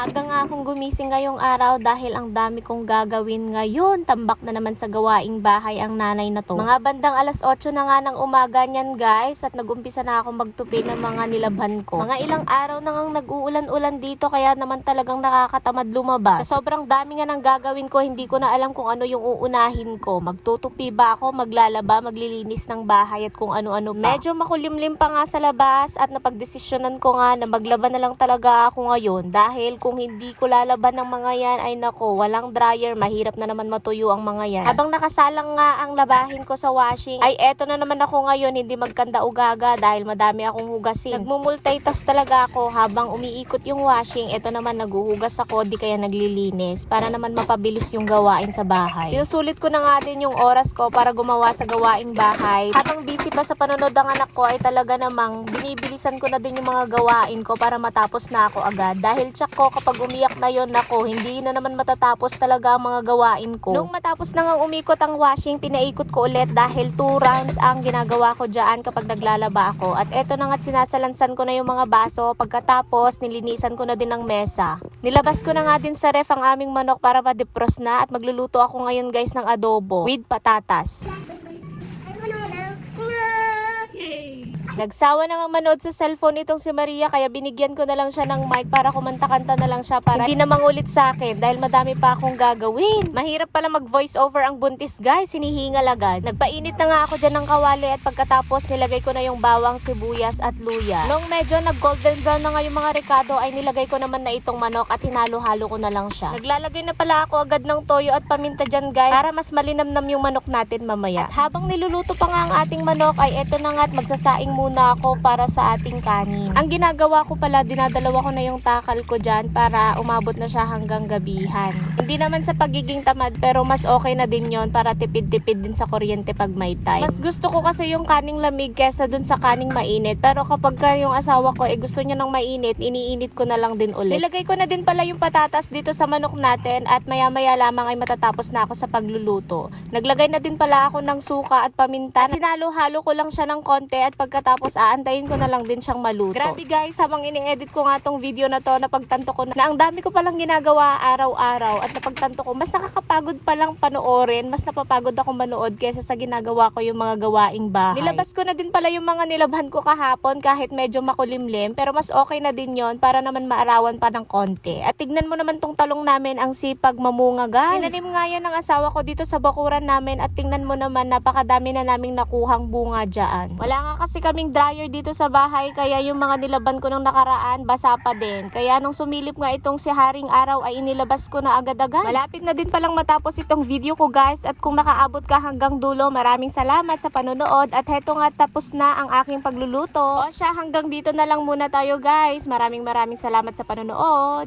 Maaga nga akong gumising ngayong araw dahil ang dami kong gagawin ngayon. Tambak na naman sa gawaing bahay ang nanay na to. Mga bandang alas 8 na nga ng umaga niyan guys at nagumpisa na akong magtupi ng mga nilabhan ko. Mga ilang araw na ngang nag-uulan-ulan dito kaya naman talagang nakakatamad lumabas. Sa sobrang dami nga ng gagawin ko, hindi ko na alam kung ano yung uunahin ko. Magtutupi ba ako, maglalaba, maglilinis ng bahay at kung ano-ano pa. Medyo makulimlim pa nga sa labas at napagdesisyonan ko nga na maglaba na lang talaga ako ngayon dahil kung hindi ko lalaban ng mga yan ay nako, walang dryer, mahirap na naman matuyo ang mga yan. Habang nakasalang nga ang labahin ko sa washing ay eto na naman ako ngayon, hindi magkanda ugaga dahil madami akong hugasin. Nagmumultitask talaga ako habang umiikot yung washing, eto naman naguhugas ako di kaya naglilinis para naman mapabilis yung gawain sa bahay. Sinusulit ko na nga din yung oras ko para gumawa sa gawaing bahay. Habang busy pa sa panonood ang anak ko ay talaga namang binibilisan ko na din yung mga gawain ko para matapos na ako agad. Dahil tsak ko kapag umiyak na yon nako, hindi na naman matatapos talaga ang mga gawain ko. Nung matapos na nga umikot ang washing, pinaikot ko ulit dahil 2 rounds ang ginagawa ko dyan kapag naglalaba ako. At eto na nga sinasalansan ko na yung mga baso. Pagkatapos, nilinisan ko na din ang mesa. Nilabas ko na nga din sa ref ang aming manok para ma-defrost na at magluluto ako ngayon guys ng adobo with patatas. Nagsawa na nga manood sa cellphone itong si Maria kaya binigyan ko na lang siya ng mic para kumanta-kanta na lang siya para hindi na mangulit sa akin dahil madami pa akong gagawin. Mahirap pala mag voice over ang buntis guys, hinihingal agad. Nagpainit na nga ako dyan ng kawali at pagkatapos nilagay ko na yung bawang, sibuyas at luya. Nung medyo nag golden brown na nga yung mga rekado ay nilagay ko naman na itong manok at hinalo-halo ko na lang siya. Naglalagay na pala ako agad ng toyo at paminta dyan guys para mas malinamnam yung manok natin mamaya. At habang niluluto pa nga ang ating manok ay eto na nga at magsasaing muna ako para sa ating kanin. Ang ginagawa ko pala, dinadalawa ko na yung takal ko dyan para umabot na siya hanggang gabihan. Hindi naman sa pagiging tamad pero mas okay na din yon para tipid-tipid din sa kuryente pag may time. Mas gusto ko kasi yung kaning lamig kesa dun sa kaning mainit. Pero kapag yung asawa ko gusto niya ng mainit, iniinit ko na lang din ulit. Nilagay ko na din pala yung patatas dito sa manok natin at maya-maya lamang ay matatapos na ako sa pagluluto. Naglagay na din pala ako ng suka at paminta. Hinalo-halo ko lang siya ng konti at pagkatapos aantayin ko na lang din siyang maluto. Grabe guys, habang ini-edit ko nga tong video na to, napagtanto ko na ang dami ko palang ginagawa araw-araw at napagtanto ko mas nakakapagod palang panoorin, mas napapagod ako manood kaysa sa ginagawa ko yung mga gawaing bahay. Nilabas ko na din pala yung mga nilabhan ko kahapon kahit medyo makulimlim pero mas okay na din yon para naman maarawan pa ng konti. At tignan mo naman tong talong namin, ang sipag mamunga guys. Tinanim nga yan ng asawa ko dito sa bakuran namin at tingnan mo naman napakadami na naming nakuhang bunga dyan. Wala nga kasi kaming dryer dito sa bahay kaya yung mga nilaban ko nung nakaraan basa pa din. Kaya nung sumilip nga itong si Haring Araw ay inilabas ko na agad-agad. Malapit na din palang matapos itong video ko guys at kung nakaabot ka hanggang dulo, maraming salamat sa panonood at heto nga tapos na ang aking pagluluto. O siya, hanggang dito na lang muna tayo guys. Maraming salamat sa panonood.